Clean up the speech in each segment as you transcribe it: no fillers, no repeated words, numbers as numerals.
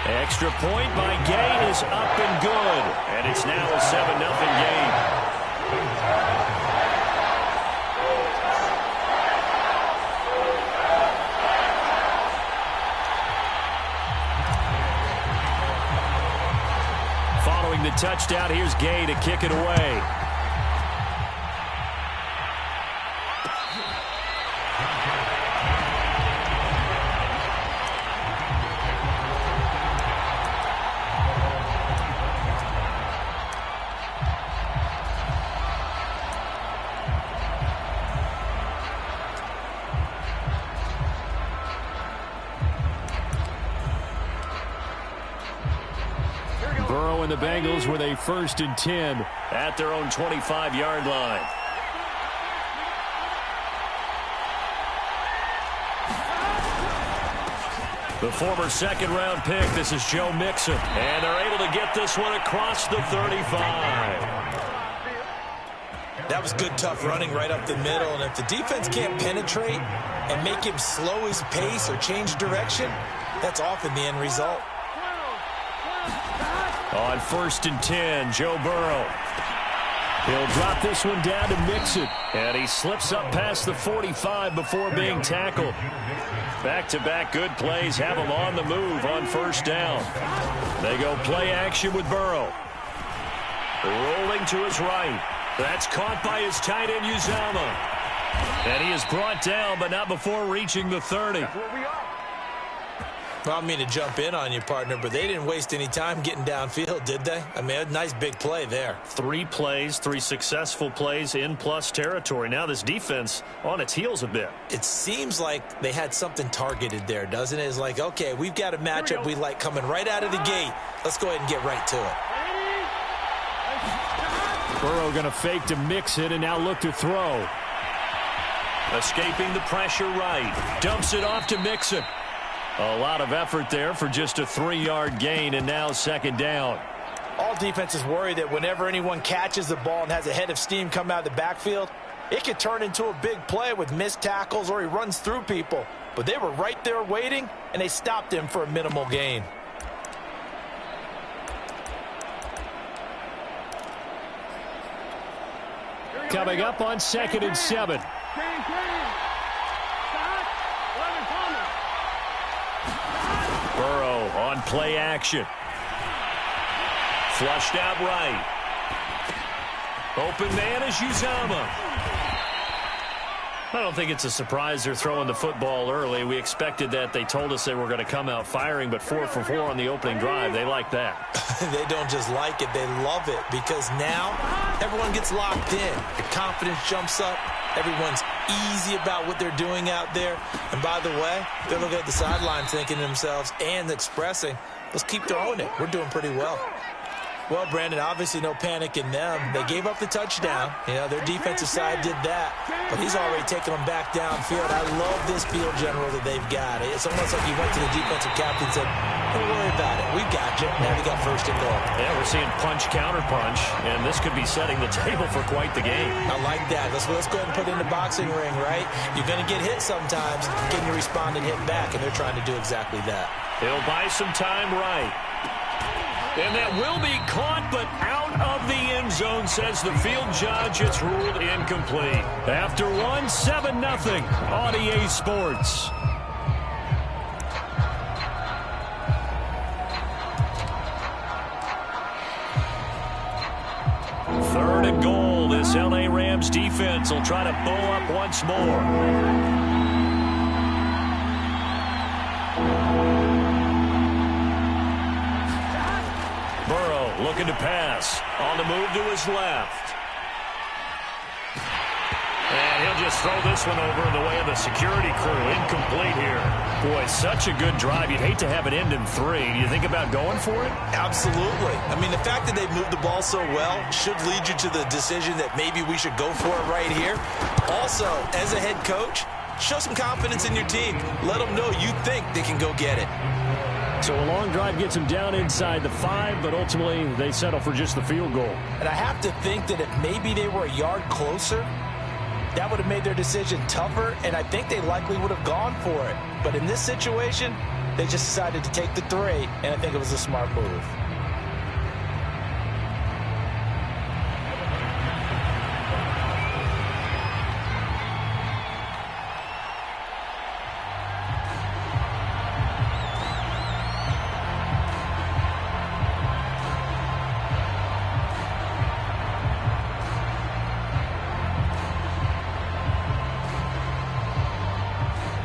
Extra point by Gain is up and good. And it's now a 7-0 game. Following the touchdown, here's Gay to kick it away. The Bengals with a 1st and 10 at their own 25-yard line. The former second-round pick, this is Joe Mixon. And they're able to get this one across the 35. That was good, tough running right up the middle. And if the defense can't penetrate and make him slow his pace or change direction, that's often the end result. On 1st and 10, Joe Burrow. He'll drop this one down to Mixon. And he slips up past the 45 before being tackled. Back-to-back good plays have him on the move on 1st down. They go play action with Burrow. Rolling to his right. That's caught by his tight end, Uzomah. And he is brought down, but not before reaching the 30. Well, I don't mean to jump in on you, partner, but they didn't waste any time getting downfield, did they? I mean, a nice big play there. 3 plays, 3 successful plays in plus territory. Now this defense on its heels a bit. It seems like they had something targeted there, doesn't it? It's like, okay, we've got a matchup we like coming right out of the gate. Let's go ahead and get right to it. Burrow going to fake to Mixon and now look to throw. Escaping the pressure right. Dumps it off to Mixon. A lot of effort there for just a 3-yard gain, and now 2nd down. All defenses worry that whenever anyone catches the ball and has a head of steam come out of the backfield, it could turn into a big play with missed tackles or he runs through people. But they were right there waiting, and they stopped him for a minimal gain. Coming up on 2nd and 7. Burrow on play action. Flushed out right. Open man is Uzomah. I don't think it's a surprise they're throwing the football early. We expected that. They told us they were going to come out firing, but 4 for 4 on the opening drive. They like that. They don't just like it, they love it, because now everyone gets locked in. The confidence jumps up. Everyone's easy about what they're doing out there. And by the way, they're looking at the sideline thinking to themselves and expressing, let's keep throwing it. We're doing pretty well. Well, Brandon, obviously no panic in them. They gave up the touchdown. You know, their defensive side did that. But he's already taken them back downfield. I love this field general that they've got. It's almost like he went to the defensive captain and said, don't worry about it. We've got you. Now we got 1st and goal. Yeah, we're seeing punch, counter punch, and this could be setting the table for quite the game. I like that. Let's go ahead and put it in the boxing ring, right? You're going to get hit sometimes. Can you respond and hit back? And they're trying to do exactly that. He'll buy some time right. And that will be caught, but out of the end zone, says the field judge. It's ruled incomplete. After 1, 7-0 on EA Sports. Third and goal. This LA Rams defense will try to bow up once more. Looking to pass. On the move to his left. And he'll just throw this one over the way of the security crew. Incomplete here. Boy, such a good drive. You'd hate to have it end in 3. Do you think about going for it? Absolutely. I mean, the fact that they've moved the ball so well should lead you to the decision that maybe we should go for it right here. Also, as a head coach, show some confidence in your team. Let them know you think they can go get it. So a long drive gets them down inside the 5, but ultimately they settle for just the field goal. And I have to think that if maybe they were a yard closer, that would have made their decision tougher, and I think they likely would have gone for it. But in this situation, They just decided to take the 3, and I think it was a smart move.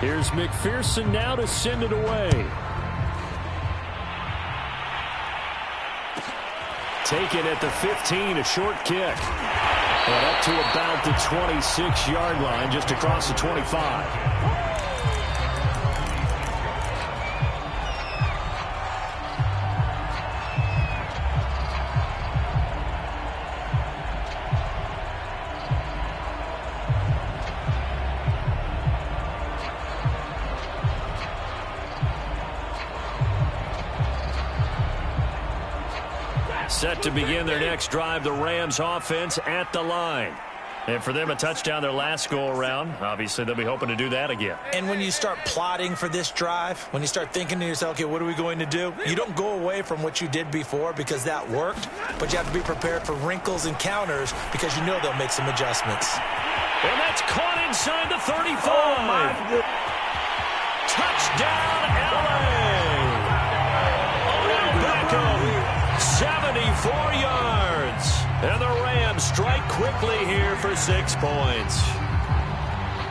Here's McPherson now to send it away. Taken at the 15, a short kick. And up to about the 26-yard line, just across the 25. Set to begin their next drive, the Rams offense at the line. And for them, a touchdown their last go-around. Obviously, they'll be hoping to do that again. And when you start plotting for this drive, when you start thinking to yourself, okay, what are we going to do? You don't go away from what you did before because that worked, but you have to be prepared for wrinkles and counters because you know they'll make some adjustments. And that's caught inside the 35. Oh, touchdown, L.A. Beckham. 74 yards. And the Rams strike quickly here for 6 points.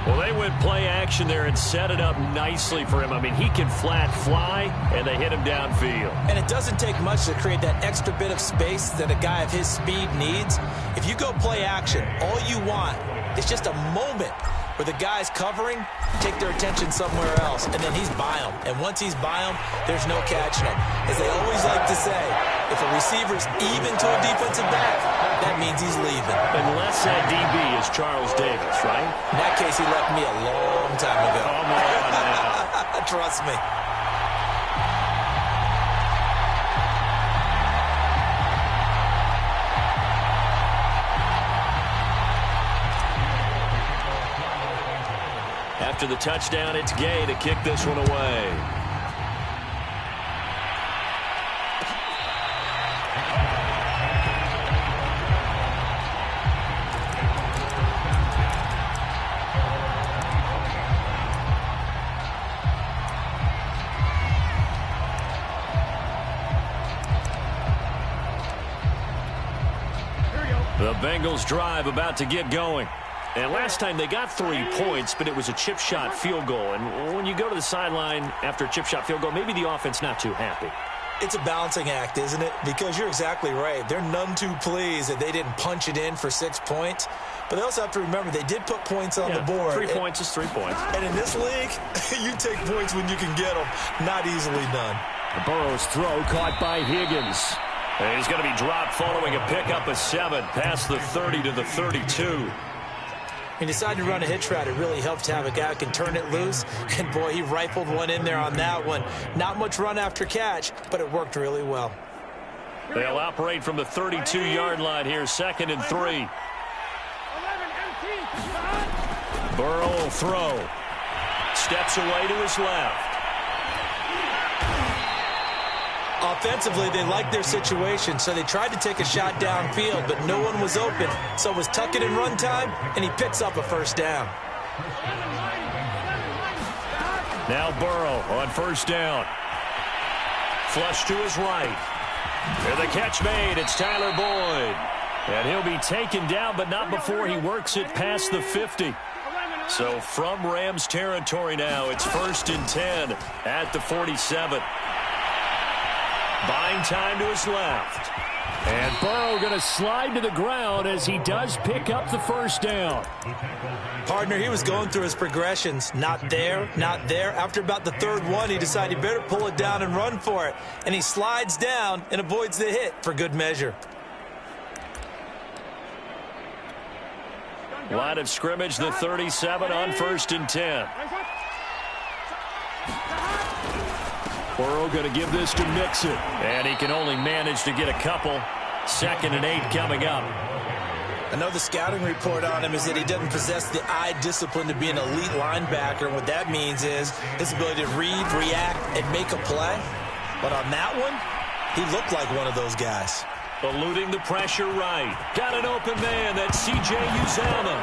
Well, they went play action there and set it up nicely for him. I mean, he can flat fly, and they hit him downfield. And it doesn't take much to create that extra bit of space that a guy of his speed needs. If you go play action, all you want is just a moment where the guys covering take their attention somewhere else, and then he's by them. And once he's by them, there's no catching him. As they always like to say, if a receiver's even to a defensive back, that means he's leaving. Unless that DB is Charles Davis, right? In that case, he left me a long time ago. Come on now. Trust me. After the touchdown, it's Gay to kick this one away. The Bengals drive about to get going. And last time they got 3 points, but it was a chip shot field goal. And when you go to the sideline after a chip shot field goal, maybe the offense not too happy. It's a balancing act, isn't it? Because you're exactly right. They're none too pleased that they didn't punch it in for 6 points. But they also have to remember they did put points on the board. 3 points is 3 points. And in this league, you take points when you can get them. Not easily done. Burrow's throw caught by Higgins. And he's going to be dropped following a pickup of 7 past the 30 to the 32. He decided to run a hitch route. It really helped to have a guy who can turn it loose. And, boy, he rifled one in there on that one. Not much run after catch, but it worked really well. They'll operate from the 32-yard line here, 2nd and 3. Burrow will throw. Steps away to his left. Offensively, they liked their situation, so they tried to take a shot downfield, but no one was open. So it was tuck it and run time, and he picks up a first down. Now Burrow on first down. Flush to his right. And the catch made. It's Tyler Boyd. And he'll be taken down, but not before he works it past the 50. So from Rams territory now, it's 1st and 10 at the 47. Buying time to his left. And Burrow going to slide to the ground as he does pick up the first down. Partner, he was going through his progressions. Not there, not there. After about the 3rd one, he decided he better pull it down and run for it. And he slides down and avoids the hit for good measure. Line of scrimmage, the 37 on 1st and 10. Burrow going to give this to Mixon. And he can only manage to get a couple. 2nd and 8 coming up. I know the scouting report on him is that he doesn't possess the eye discipline to be an elite linebacker. And what that means is his ability to read, react, and make a play. But on that one, he looked like one of those guys. Eluding the pressure right. Got an open man. That's C.J. Uzomah.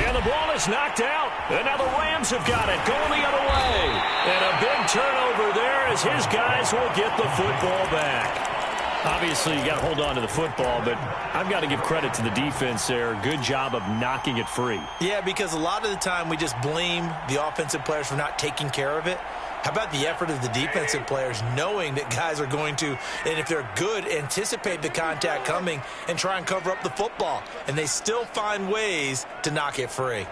And the ball is knocked out. And now the Rams have got it. Going the other way. And a big turnover there as his guys will get the football back. Obviously, you got to hold on to the football, but I've got to give credit to the defense there. Good job of knocking it free. Yeah, because a lot of the time we just blame the offensive players for not taking care of it. How about the effort of the defensive players knowing that guys are going to, and if they're good, anticipate the contact coming and try and cover up the football. And they still find ways to knock it free.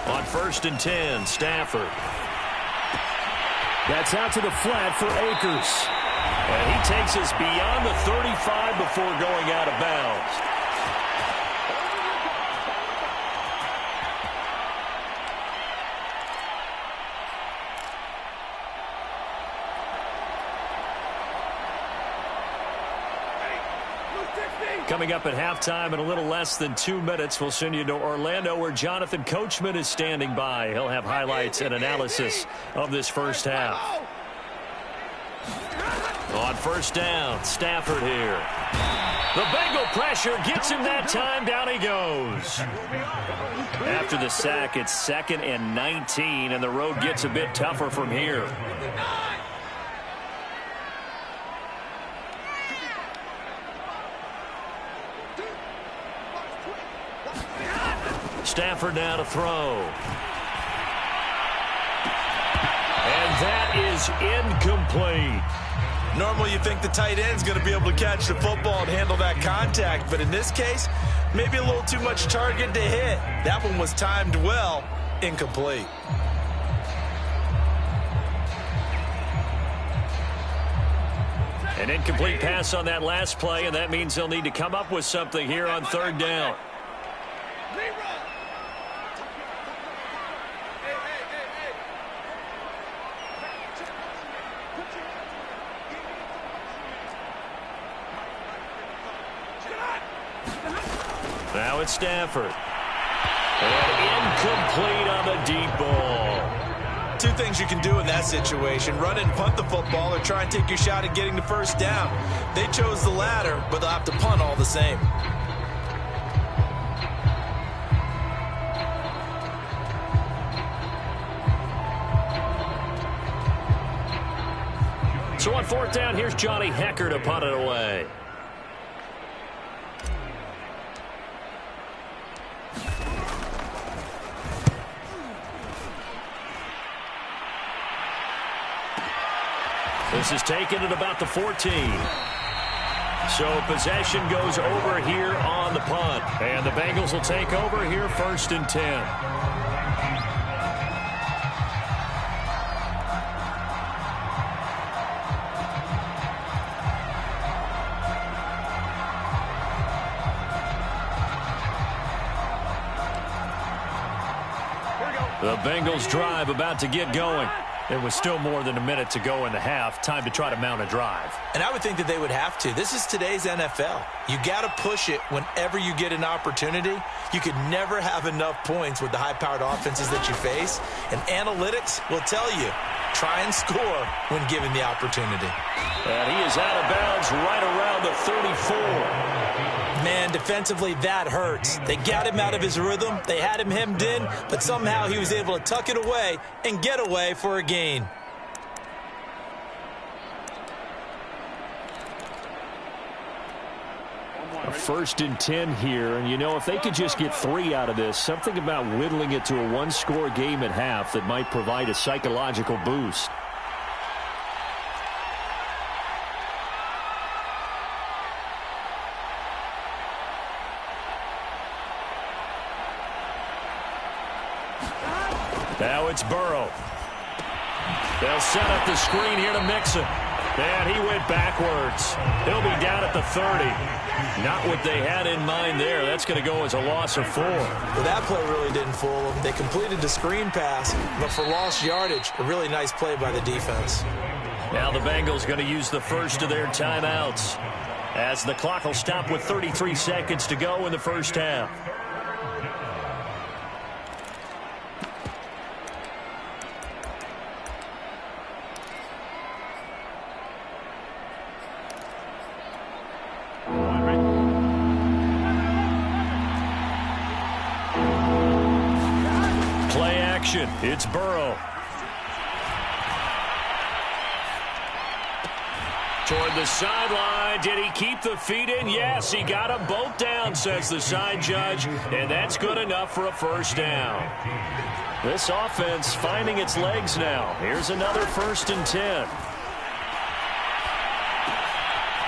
On 1st and 10, Stafford. That's out to the flat for Akers. And he takes us beyond the 35 before going out of bounds. Coming up at halftime in a little less than 2 minutes, we'll send you to Orlando where Jonathan Coachman is standing by. He'll have highlights and analysis of this first half. On 1st down, Stafford here. The Bengal pressure gets him that time. Down he goes. After the sack, it's 2nd and 19, and the road gets a bit tougher from here. Stafford now to throw. And that is incomplete. Normally you think the tight end's going to be able to catch the football and handle that contact, but in this case, maybe a little too much target to hit. That one was timed well, incomplete. An incomplete pass on that last play, and that means they'll need to come up with something here on 3rd down. Now it's Stafford. And incomplete on the deep ball. Two things you can do in that situation: run and punt the football, or try and take your shot at getting the 1st down. They chose the latter, but they'll have to punt all the same. So on 4th down, here's Johnny Hecker to punt it away. This is taken at about the 14. So possession goes over here on the punt. And the Bengals will take over here 1st and 10. The Bengals drive about to get going. There was still more than a minute to go in the half. Time to try to mount a drive. And I would think that they would have to. This is today's NFL. You got to push it whenever you get an opportunity. You could never have enough points with the high-powered offenses that you face. And analytics will tell you, try and score when given the opportunity. And he is out of bounds right around the 34. Man, defensively, that hurts. They got him out of his rhythm. They had him hemmed in, but somehow he was able to tuck it away and get away for a gain. A 1st and 10 here, and you know, if they could just get 3 out of this, something about whittling it to a 1-score game at half that might provide a psychological boost. Now it's Burrow. They'll set up the screen here to Mixon. And he went backwards. He'll be down at the 30. Not what they had in mind there. That's going to go as a loss of 4. Well, that play really didn't fool them. They completed the screen pass, but for lost yardage, a really nice play by the defense. Now the Bengals going to use the first of their timeouts as the clock will stop with 33 seconds to go in the first half. Play action. It's Burrow. Toward the sideline. Did he keep the feet in? Yes, he got them both down, says the side judge, and that's good enough for a first down. This offense finding its legs now. Here's another 1st and 10.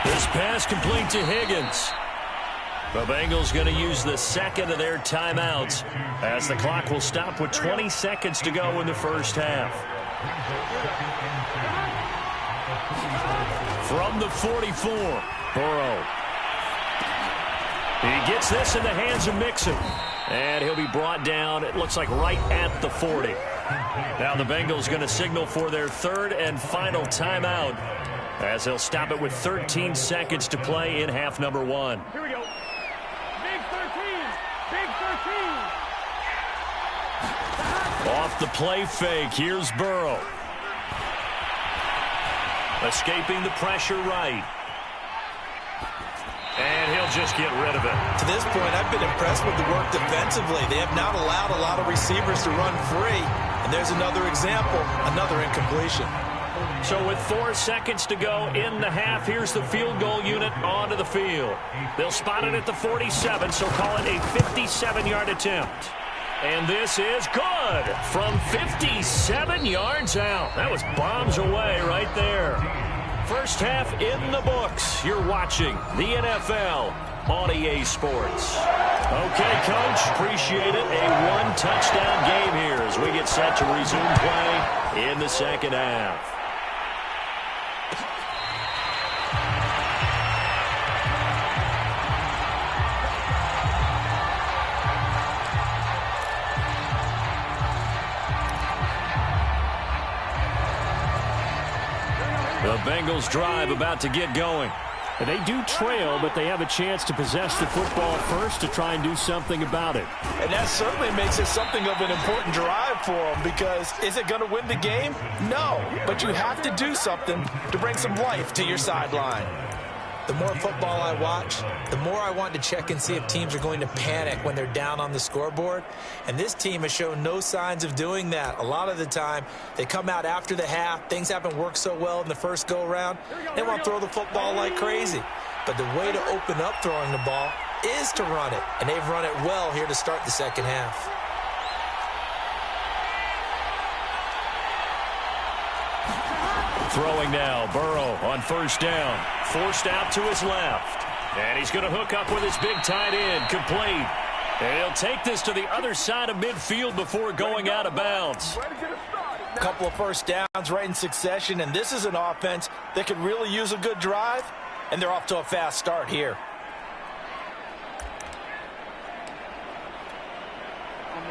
This pass complete to Higgins. The Bengals going to use the second of their timeouts as the clock will stop with 20 seconds to go in the first half. From the 44, Burrow. He gets this in the hands of Mixon. And he'll be brought down, it looks like, right at the 40. Now the Bengals going to signal for their 3rd and final timeout as they'll stop it with 13 seconds to play in half number 1. Here we go. Big 13. Big 13. Off the play fake, here's Burrow. Escaping the pressure right. And he'll just get rid of it. To this point, I've been impressed with the work defensively. They have not allowed a lot of receivers to run free. And there's another example, another incompletion. So with 4 seconds to go in the half, here's the field goal unit onto the field. They'll spot it at the 47, so call it a 57-yard attempt. And this is good from 57 yards out. That was bombs away right there. First half in the books. You're watching the NFL on EA Sports. Okay, Coach, appreciate it. A one-touchdown game here as we get set to resume play in the second half. The Bengals drive about to get going. And they do trail, but they have a chance to possess the football first to try and do something about it. And that certainly makes it something of an important drive for them, because is it going to win the game? No, but you have to do something to bring some life to your sideline. The more football I watch, the more I want to check and see if teams are going to panic when they're down on the scoreboard. And this team has shown no signs of doing that. A lot of the time, they come out after the half. Things haven't worked so well in the first go-around. They want to throw the football like crazy. But the way to open up throwing the ball is to run it. And they've run it well here to start the second half. Throwing now, Burrow on first down. Forced out to his left. And he's going to hook up with his big tight end, complete. And he'll take this to the other side of midfield before going out of bounds. A couple of first downs right in succession, and this is an offense that could really use a good drive, and they're off to a fast start here.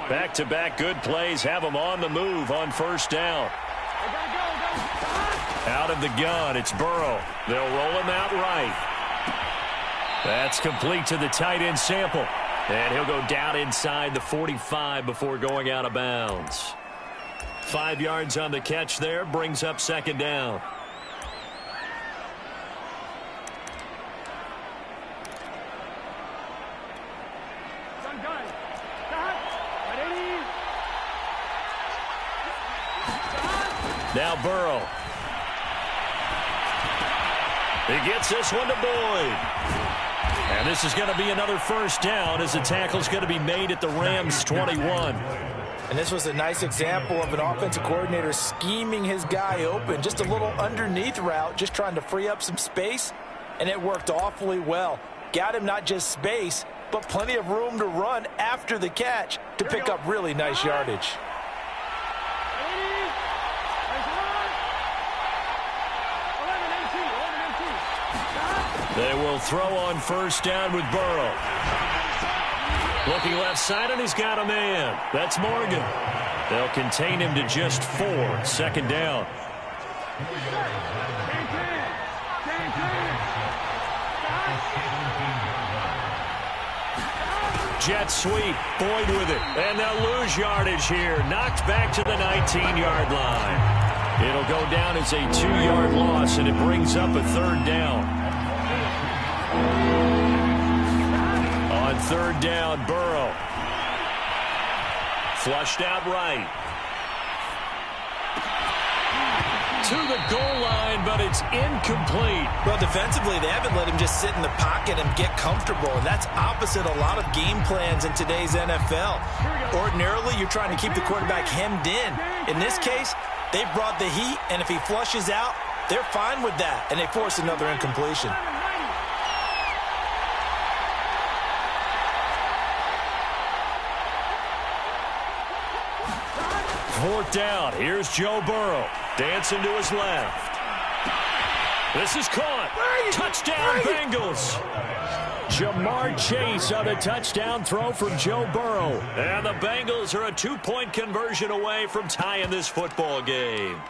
Back-to-back good plays have them on the move on first down. Out of the gun, it's Burrow. They'll roll him out right. That's complete to the tight end Sample. And he'll go down inside the 45 before going out of bounds. 5 yards on the catch there, brings up second down. Now Burrow. He gets this one to Boyd. And this is going to be another first down as the tackle's going to be made at the Rams' 21. And this was a nice example of an offensive coordinator scheming his guy open. Just a little underneath route, just trying to free up some space, and it worked awfully well. Got him not just space, but plenty of room to run after the catch to pick up really nice yardage. They will throw on first down with Burrow. Looking left side, and he's got a man. That's Morgan. They'll contain him to just 4. Second down. Jet sweep. Boyd with it. And they'll lose yardage here. Knocked back to the 19-yard line. It'll go down as a 2-yard loss, and it brings up a third down. On third down, Burrow. Flushed out right. To the goal line, but it's incomplete. Well, defensively, they haven't let him just sit in the pocket and get comfortable, and that's opposite a lot of game plans in today's NFL. Ordinarily, you're trying to keep the quarterback hemmed in. In this case, they brought the heat, and if he flushes out, they're fine with that, and they force another incompletion. Fourth down. Here's Joe Burrow. Dancing to his left. This is caught. Touchdown, Bengals. Jamar Chase on a touchdown throw from Joe Burrow. And the Bengals are a 2-point conversion away from tying this football game.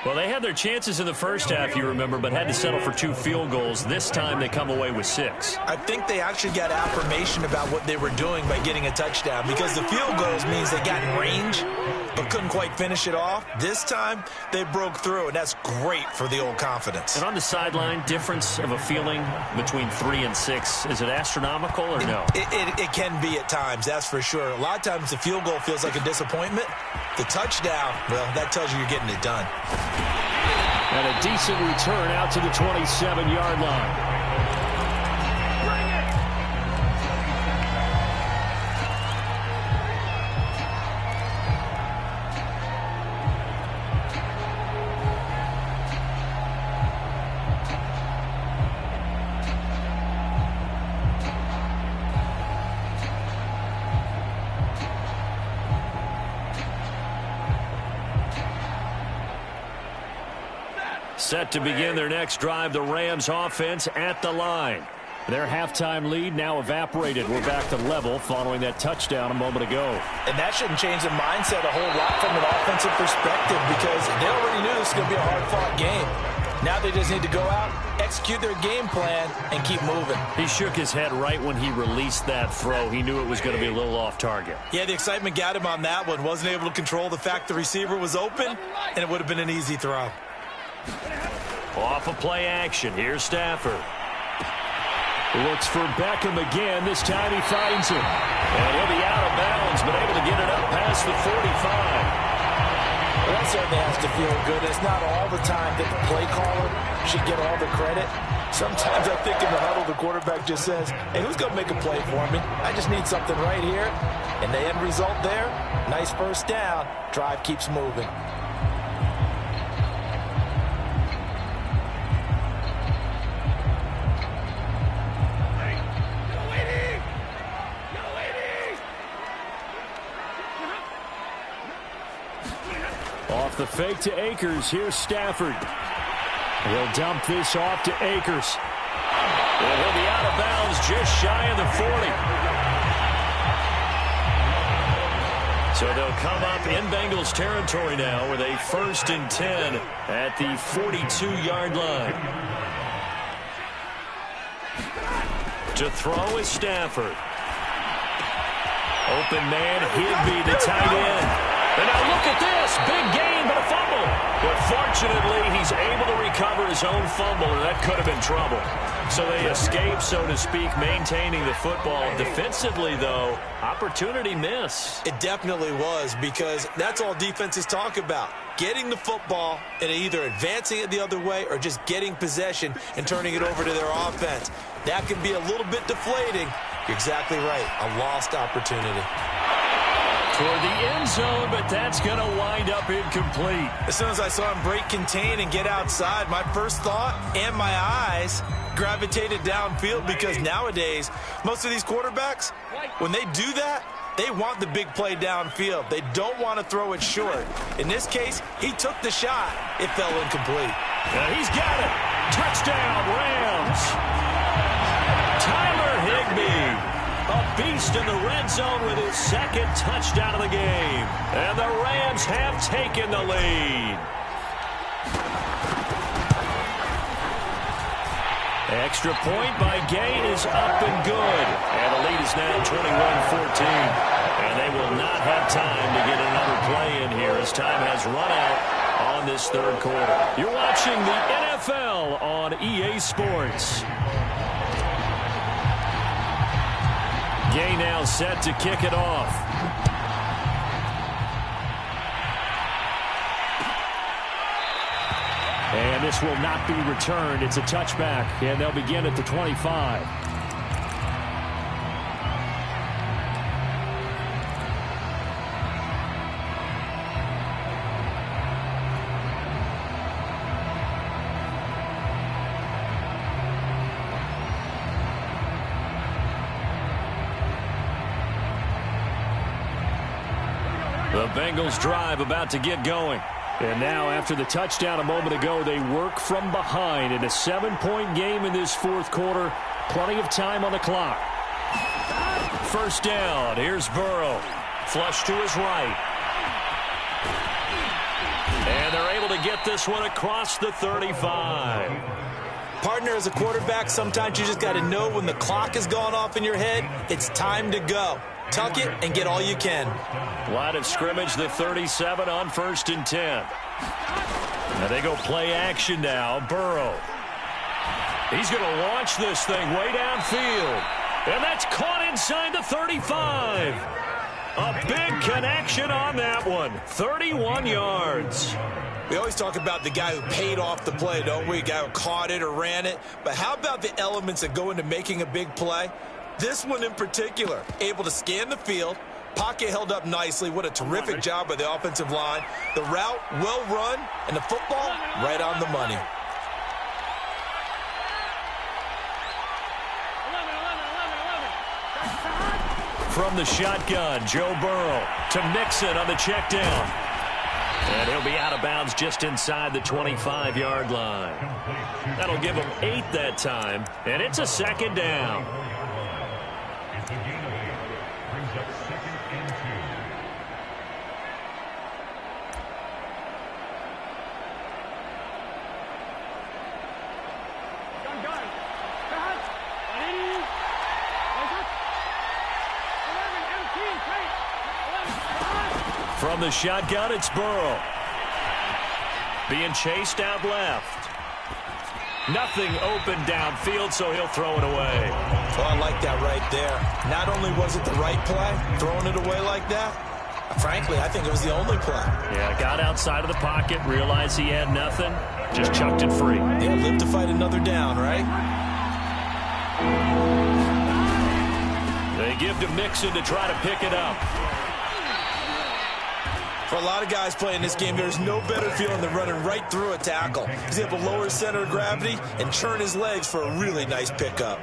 Well, they had their chances in the first half, you remember, but had to settle for 2 field goals. This time they come away with 6. I think they actually got affirmation about what they were doing by getting a touchdown, because the field goals means they got in range but couldn't quite finish it off. This time they broke through, and that's great for the old confidence. And on the sideline, difference of a feeling between 3 and 6, is it astronomical or no? It can be at times, that's for sure. A lot of times the field goal feels like a disappointment. The touchdown, well, that tells you you're getting it done. And a decent return out to the 27-yard line. Set to begin their next drive, the Rams offense at the line. Their halftime lead now evaporated. We're back to level following that touchdown a moment ago. And that shouldn't change the mindset a whole lot from an offensive perspective, because they already knew this was going to be a hard-fought game. Now they just need to go out, execute their game plan, and keep moving. He shook his head right when he released that throw. He knew it was going to be a little off target. Yeah, the excitement got him on that one. Wasn't able to control the fact the receiver was open, and it would have been an easy throw. Off of play action. Here's Stafford. Looks for Beckham again. This time he finds him. And he'll be out of bounds, but able to get it up past the 45. Well, that certainly has to feel good. It's not all the time that the play caller should get all the credit. Sometimes I think in the huddle, the quarterback just says, hey, who's going to make a play for me? I just need something right here. And the end result there, nice first down. Drive keeps moving. Off the fake to Akers. Here's Stafford. He'll dump this off to Akers. And he'll be out of bounds just shy of the 40. So they'll come up in Bengals territory now with a 1st and 10 at the 42-yard line. To throw is Stafford. Open man, Higbee, the tight end. And now look at this. Big gain, but a fumble. But fortunately, he's able to recover his own fumble, and that could have been trouble. So they escape, so to speak, maintaining the football. Defensively, though, opportunity miss. It definitely was, because that's all defenses talk about. Getting the football and either advancing it the other way or just getting possession and turning it over to their offense. That can be a little bit deflating. You're exactly right. A lost opportunity. Toward the end zone, but that's going to wind up incomplete. As soon as I saw him break contain and get outside, my first thought and my eyes gravitated downfield, because nowadays, most of these quarterbacks, when they do that, they want the big play downfield. They don't want to throw it short. In this case, he took the shot. It fell incomplete. And he's got it. Touchdown, Rams. Tyler Higbee. A beast in the red zone with his 2nd touchdown of the game. And the Rams have taken the lead. extra point by Gay is up and good. And the lead is now 21-14. And they will not have time to get another play in here as time has run out on this third quarter. You're watching the NFL on EA Sports. Gay now set to kick it off. And this will not be returned. It's a touchback, and they'll begin at the 25. The Bengals drive about to get going. And now, after the touchdown a moment ago, they work from behind in a 7-point game in this fourth quarter. Plenty of time on the clock. First down. Here's Burrow. Flush to his right. And they're able to get this one across the 35. Partner, as a quarterback, sometimes you just got to know when the clock has gone off in your head, it's time to go. Tuck it and get all you can. Line of scrimmage, the 37 on 1st and 10. Now they go play action now. Burrow. He's going to launch this thing way downfield. And that's caught inside the 35. A big connection on that one. 31 yards. We always talk about the guy who paid off the play, don't we? A guy who caught it or ran it. But how about the elements that go into making a big play? This one in particular, able to scan the field, pocket held up nicely. What a terrific job by the offensive line. The route, well run, and the football, right on the money. From the shotgun, Joe Burrow to Mixon on the check down. And he'll be out of bounds just inside the 25-yard line. That'll give him 8 that time, and it's a second down. From the shotgun, it's Burrow. Being chased out left. Nothing open downfield, so he'll throw it away. Well, I like that right there. Not only was it the right play, throwing it away like that, frankly, I think it was the only play. Yeah, got outside of the pocket, realized he had nothing, just chucked it free. Yeah, live to fight another down, right? They give to Mixon to try to pick it up. For a lot of guys playing this game, there's no better feeling than running right through a tackle. He's able to lower his center of gravity and churn his legs for a really nice pickup.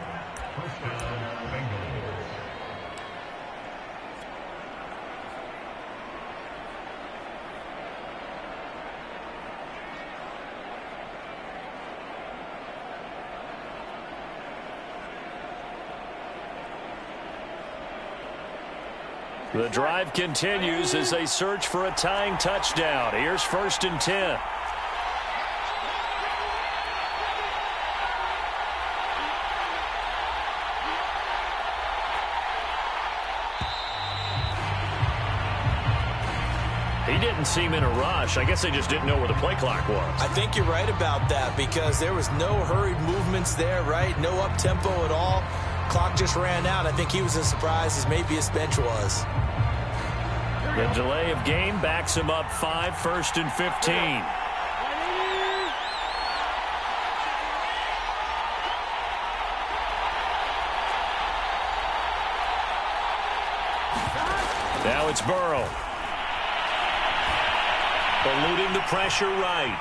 The drive continues as they search for a tying touchdown. Here's 1st and 10. He didn't seem in a rush. I guess they just didn't know where the play clock was. I think you're right about that because there was no hurried movements there, right? No up-tempo at all. Clock just ran out. I think he was as surprised as maybe his bench was. The delay of game backs him up 5, 1st and 15. Now it's Burrow. Eluding the pressure right.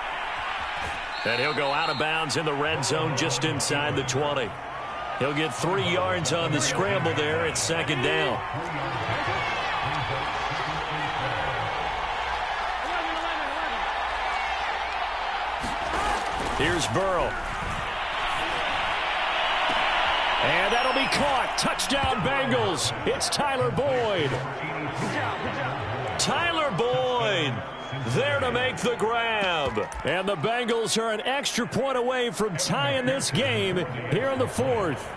And he'll go out of bounds in the red zone just inside the 20. He'll get 3 yards on the scramble there. It's 2nd down. Here's Burrow. And that'll be caught. Touchdown Bengals. It's Tyler Boyd. Tyler Boyd there to make the grab. And the Bengals are an extra point away from tying this game here in the fourth.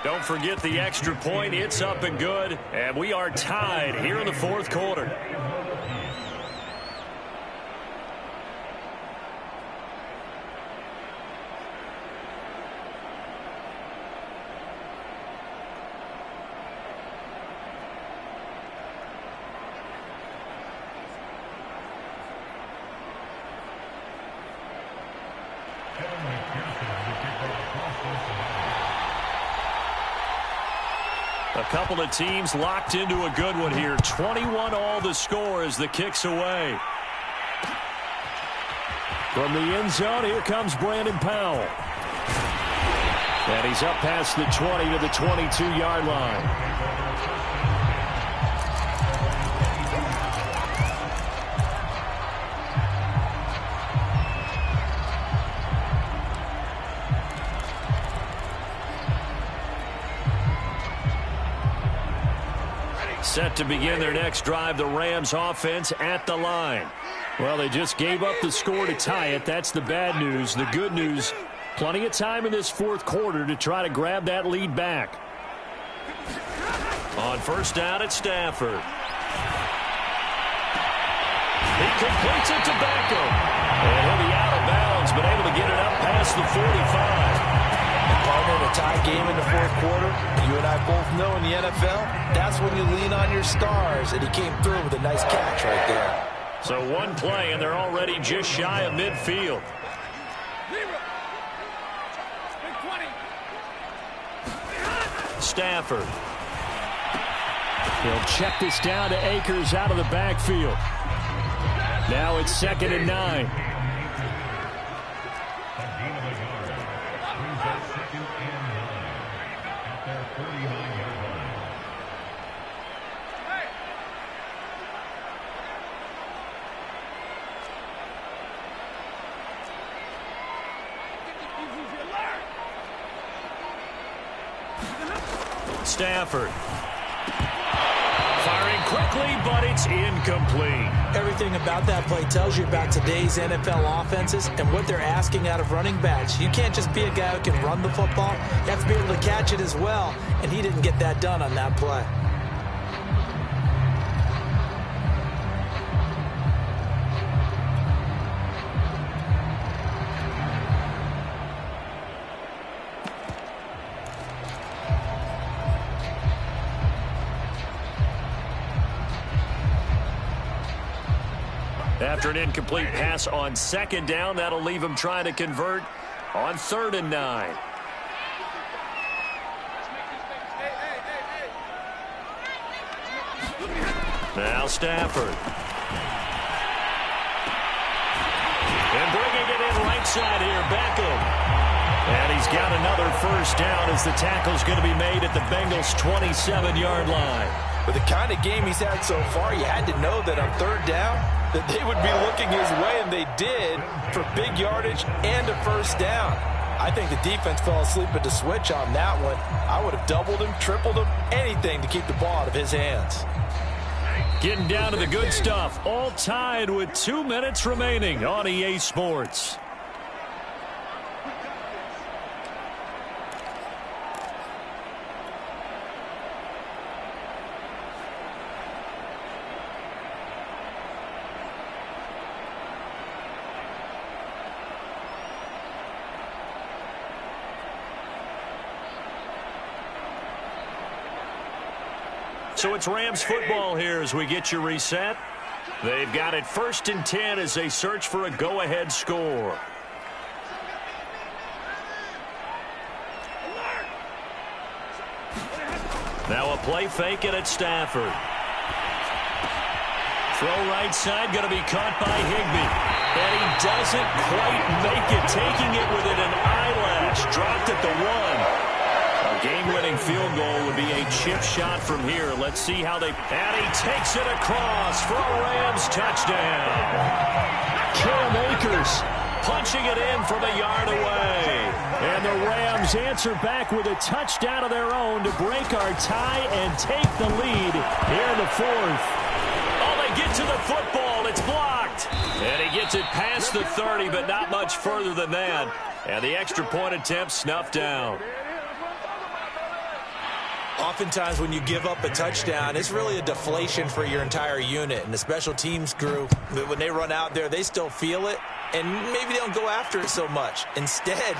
Don't forget the extra point. It's up and good. And we are tied here in the fourth quarter. A couple of teams locked into a good one here. 21 all the score as the kick's away. From the end zone, here comes Brandon Powell. And he's up past the 20 to the 22-yard line. Set to begin their next drive, the Rams offense at the line. Well, they just gave up the score to tie it. That's the bad news. The good news, plenty of time in this fourth quarter to try to grab that lead back. On first down at Stafford. He completes it to Beckham. And he'll be out of bounds, but able to get it up past the 45. Partner, a tie game in the fourth quarter. You and I both know in the NFL, that's when you lean on your stars, and he came through with a nice catch right there. So one play, and they're already just shy of midfield. Stafford. He'll check this down to Akers out of the backfield. Now it's 2nd and 9. Stafford. Firing quickly, but it's incomplete. Everything about that play tells you about today's NFL offenses and what they're asking out of running backs. You can't just be a guy who can run the football. You have to be able to catch it as well, and he didn't get that done on that play. After an incomplete pass on 2nd down, that'll leave him trying to convert on 3rd and 9. Now Stafford. And bringing it in right side here, Beckham. And he's got another first down as the tackle's going to be made at the Bengals' 27-yard line. With the kind of game he's had so far, you had to know that on 3rd down, that they would be looking his way, and they did, for big yardage and a first down. I think the defense fell asleep at the switch on that one. I would have doubled him, tripled him, anything to keep the ball out of his hands. Getting down to the good stuff. All tied with 2 minutes remaining on EA Sports. So it's Rams football here as we get you reset. They've got it 1st and 10 as they search for a go-ahead score. Now a play fake it at Stafford. Throw right side, going to be caught by Higbee. And he doesn't quite make it, taking it within an eyelash. Dropped at the 1. A game-winning field goal would be a chip shot from here. Let's see how they... And he takes it across for a Rams touchdown. Cam Akers punching it in from a yard away. And the Rams answer back with a touchdown of their own to break our tie and take the lead here in the fourth. Oh, they get to the football. It's blocked. And he gets it past the 30, but not much further than that. And the extra point attempt snuffed down. Oftentimes when you give up a touchdown, it's really a deflation for your entire unit. And the special teams group, when they run out there, they still feel it. And maybe they don't go after it so much. Instead,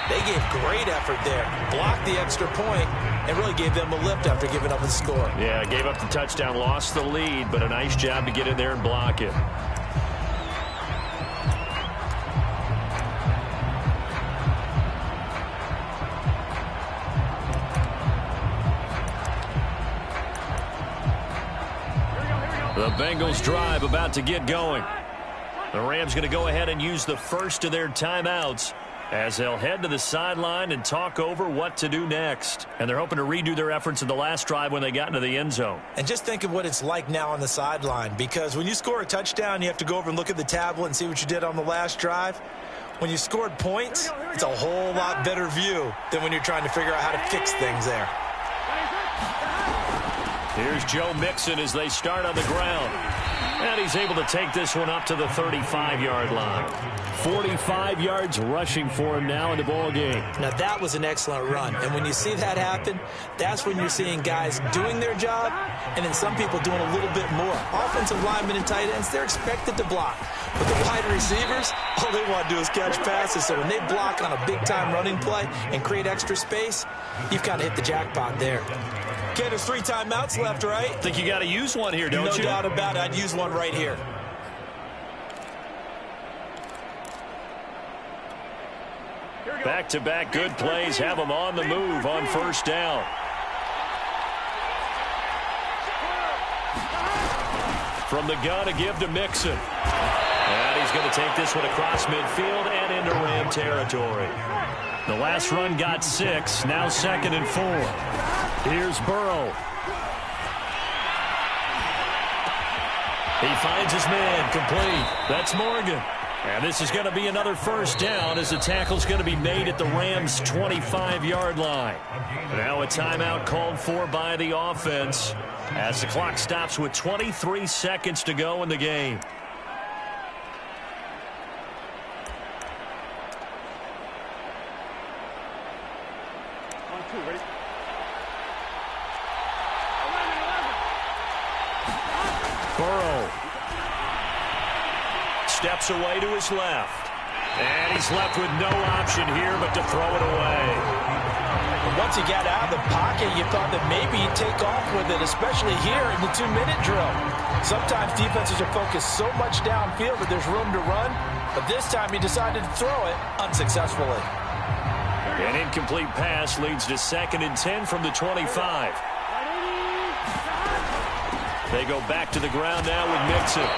they gave great effort there, blocked the extra point, and really gave them a lift after giving up the score. Yeah, gave up the touchdown, lost the lead, but a nice job to get in there and block it. The Bengals drive about to get going. The Rams going to go ahead and use the first of their timeouts as they'll head to the sideline and talk over what to do next. And they're hoping to redo their efforts in the last drive when they got into the end zone. And just think of what it's like now on the sideline, because when you score a touchdown, you have to go over and look at the tablet and see what you did on the last drive. When you scored points, it's a whole lot better view than when you're trying to figure out how to fix things there. Here's Joe Mixon as they start on the ground. And he's able to take this one up to the 35-yard line. 45 yards rushing for him now in the ball game. Now, that was an excellent run. And when you see that happen, that's when you're seeing guys doing their job and then some people doing a little bit more. Offensive linemen and tight ends, they're expected to block. But the wide receivers, all they want to do is catch passes. So when they block on a big-time running play and create extra space, you've kind of hit the jackpot there. Okay, there's 3 timeouts left, right? Think you got to use one here, don't you? No doubt about it. I'd use one right here. Back-to-back good plays have them on the move on first down. From the gun, a give to Mixon. And he's going to take this one across midfield and into Ram territory. The last run got 6, now 2nd and 4. Here's Burrow. He finds his man, complete. That's Morgan. And this is going to be another first down as the tackle's going to be made at the Rams' 25-yard line. Now a timeout called for by the offense as the clock stops with 23 seconds to go in the game. Burrow steps away to his left. And he's left with no option here but to throw it away. And once he got out of the pocket, you thought that maybe he'd take off with it, especially here in the 2-minute drill. Sometimes defenses are focused so much downfield that there's room to run, but this time he decided to throw it unsuccessfully. An incomplete pass leads to 2nd and 10 from the 25. They go back to the ground now with Mixon.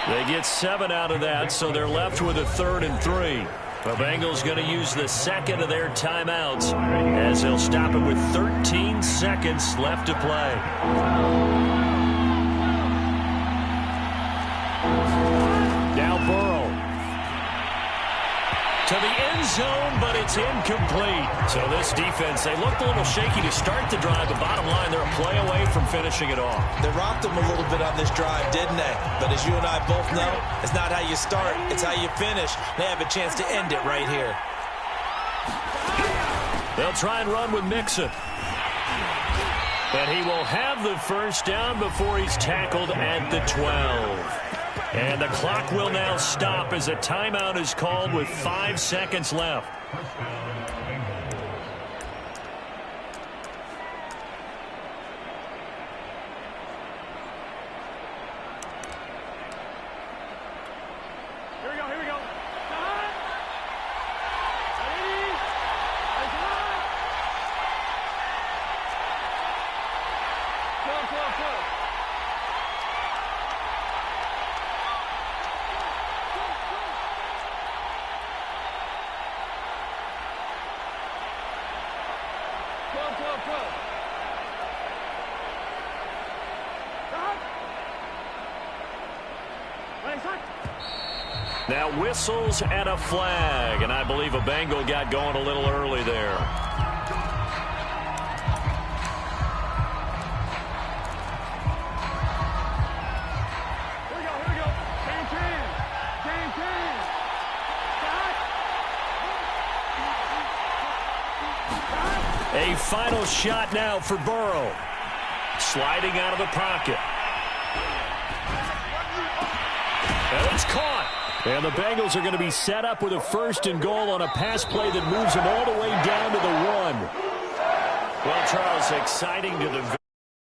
They get 7 out of that, so they're left with a 3rd and 3. The Bengals going to use the 2nd of their timeouts as they'll stop it with 13 seconds left to play. Now Burrow to the end zone, but it's incomplete. So this defense, they looked a little shaky to start the drive, but bottom line, they're a play away from finishing it off. They rocked them a little bit on this drive, didn't they? But as you and I both know, it's not how you start, it's how you finish. They have a chance to end it right here. They'll try and run with Mixon. And he will have the first down before he's tackled at the 12. And the clock will now stop as a timeout is called with 5 seconds left. Here we go. Now whistles and a flag, and I believe a Bengal got going a little early there. Here we go. Game 10. A final shot now for Burrow. Sliding out of the pocket. And it's caught. And the Bengals are going to be set up with a 1st and goal on a pass play that moves them all the way down to the 1. Well, Charles, exciting to the